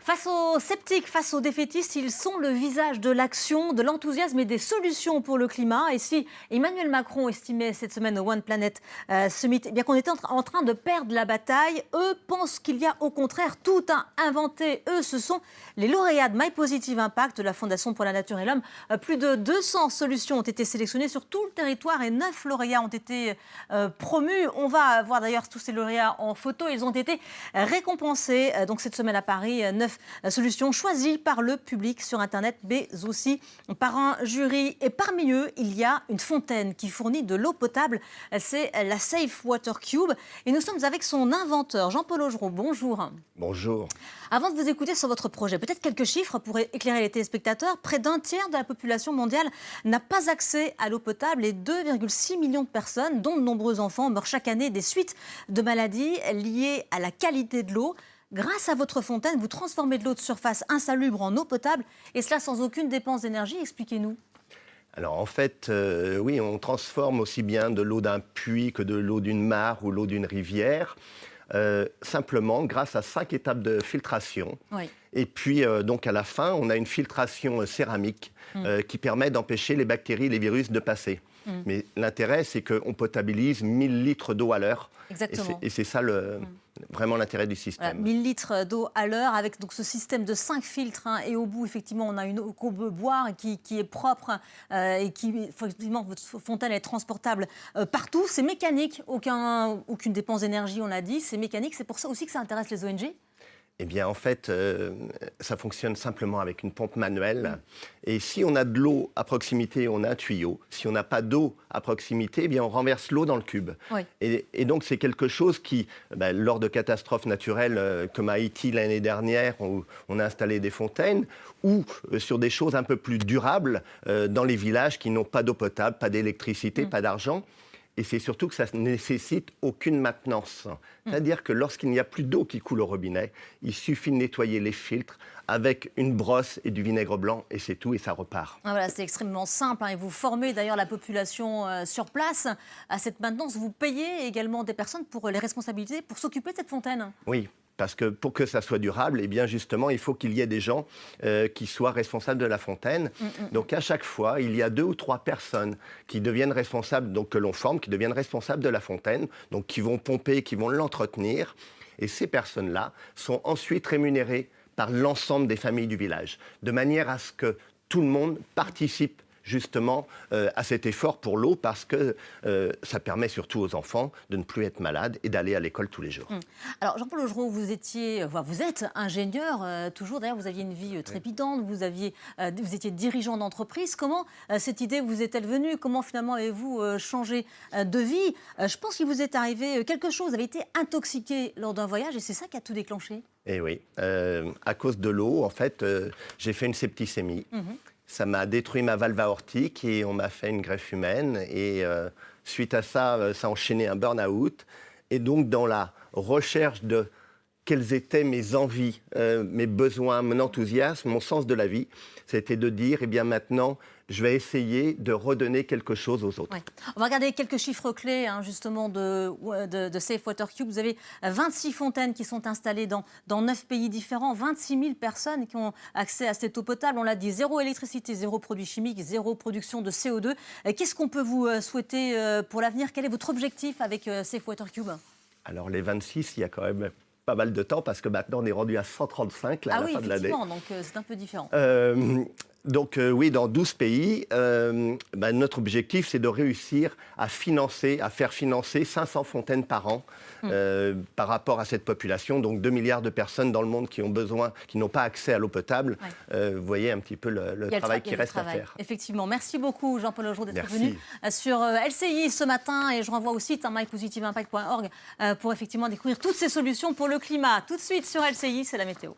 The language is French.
Face aux sceptiques, face aux défaitistes, ils sont le visage de l'action, de l'enthousiasme et des solutions pour le climat. Et si Emmanuel Macron estimait cette semaine au One Planet Summit eh bien qu'on était en train de perdre la bataille, eux pensent qu'il y a au contraire tout à inventer. Eux, ce sont les lauréats de My Positive Impact de la Fondation pour la Nature et l'Homme. Plus de 200 solutions ont été sélectionnées sur tout le territoire et 9 lauréats ont été promus. On va voir d'ailleurs tous ces lauréats en photo. Ils ont été récompensés donc cette semaine à Paris. 9 solutions choisies par le public sur Internet, mais aussi par un jury. Et parmi eux, il y a une fontaine qui fournit de l'eau potable. C'est la Safe Water Cube. Et nous sommes avec son inventeur, Jean-Paul Augereau. Bonjour. Bonjour. Avant de vous écouter sur votre projet, peut-être quelques chiffres pour éclairer les téléspectateurs. Près d'un tiers de la population mondiale n'a pas accès à l'eau potable et 2,6 millions de personnes, dont de nombreux enfants, meurent chaque année des suites de maladies liées à la qualité de l'eau. Grâce à votre fontaine, vous transformez de l'eau de surface insalubre en eau potable, et cela sans aucune dépense d'énergie. Expliquez-nous. Alors en fait, oui, on transforme aussi bien de l'eau d'un puits que de l'eau d'une mare ou l'eau d'une rivière, simplement grâce à 5 étapes de filtration. Oui. Et puis donc à la fin, on a une filtration céramique qui permet d'empêcher les bactéries et les virus de passer. Mais l'intérêt, c'est qu'on potabilise 1000 litres d'eau à l'heure. Exactement. Et c'est ça vraiment l'intérêt du système. Voilà, 1000 litres d'eau à l'heure avec donc ce système de 5 filtres. Et au bout, effectivement, on a une eau qu'on peut boire qui est propre et qui, effectivement, votre fontaine est transportable partout. C'est mécanique, aucune dépense d'énergie, on l'a dit. C'est mécanique, c'est pour ça aussi que ça intéresse les ONG. Eh bien, en fait, ça fonctionne simplement avec une pompe manuelle. Et si on a de l'eau à proximité, on a un tuyau. Si on n'a pas d'eau à proximité, eh bien, on renverse l'eau dans le cube. Oui. Et donc, c'est quelque chose qui, lors de catastrophes naturelles comme à Haïti l'année dernière, où on a installé des fontaines, ou sur des choses un peu plus durables dans les villages qui n'ont pas d'eau potable, pas d'électricité, pas d'argent. Et c'est surtout que ça ne nécessite aucune maintenance. C'est-à-dire que lorsqu'il n'y a plus d'eau qui coule au robinet, il suffit de nettoyer les filtres avec une brosse et du vinaigre blanc, et c'est tout, et ça repart. Ah, voilà, c'est extrêmement simple. Et vous formez d'ailleurs la population sur place à cette maintenance. Vous payez également des personnes pour les responsabiliser, pour s'occuper de cette fontaine. Oui. Parce que pour que ça soit durable, eh bien justement, il faut qu'il y ait des gens qui soient responsables de la fontaine. Donc à chaque fois, il y a 2 ou 3 personnes qui deviennent responsables, donc que l'on forme, qui deviennent responsables de la fontaine, donc qui vont pomper, qui vont l'entretenir. Et ces personnes-là sont ensuite rémunérées par l'ensemble des familles du village, de manière à ce que tout le monde participe justement à cet effort pour l'eau, parce que ça permet surtout aux enfants de ne plus être malades et d'aller à l'école tous les jours. Alors Jean-Paul Augereau, vous êtes ingénieur, toujours d'ailleurs, vous aviez une vie trépidante, vous étiez dirigeant d'entreprise. Comment cette idée vous est-elle venue? Comment finalement avez-vous changé de vie? Je pense qu'il vous est arrivé quelque chose, vous avez été intoxiqué lors d'un voyage et c'est ça qui a tout déclenché. Eh oui, à cause de l'eau, en fait, j'ai fait une septicémie. Ça m'a détruit ma valve aortique et on m'a fait une greffe humaine. Et suite à ça, ça a enchaîné un burn-out. Et donc, dans la recherche de quelles étaient mes envies, mes besoins, mon enthousiasme, mon sens de la vie, c'était de dire, eh bien maintenant, je vais essayer de redonner quelque chose aux autres. Ouais. On va regarder quelques chiffres clés justement de Safe Water Cube. Vous avez 26 fontaines qui sont installées dans 9 pays différents, 26 000 personnes qui ont accès à cette eau potable. On l'a dit, 0 électricité, 0 produits chimiques, 0 production de CO2. Qu'est-ce qu'on peut vous souhaiter pour l'avenir? Quel est votre objectif avec Safe Water Cube? Alors les 26, il y a quand même pas mal de temps, parce que maintenant on est rendu à 135 à la fin de l'année. Ah oui, effectivement, donc c'est un peu différent. Donc oui, dans 12 pays, notre objectif, c'est de réussir à faire financer 500 fontaines par an par rapport à cette population. Donc 2 milliards de personnes dans le monde qui n'ont pas accès à l'eau potable. Vous voyez un petit peu le travail qui reste à faire. Effectivement. Merci beaucoup, Jean-Paul Augereau, d'être venu sur LCI ce matin. Et je renvoie au site mypositiveimpact.org pour effectivement découvrir toutes ces solutions pour le climat. Tout de suite sur LCI, c'est la météo.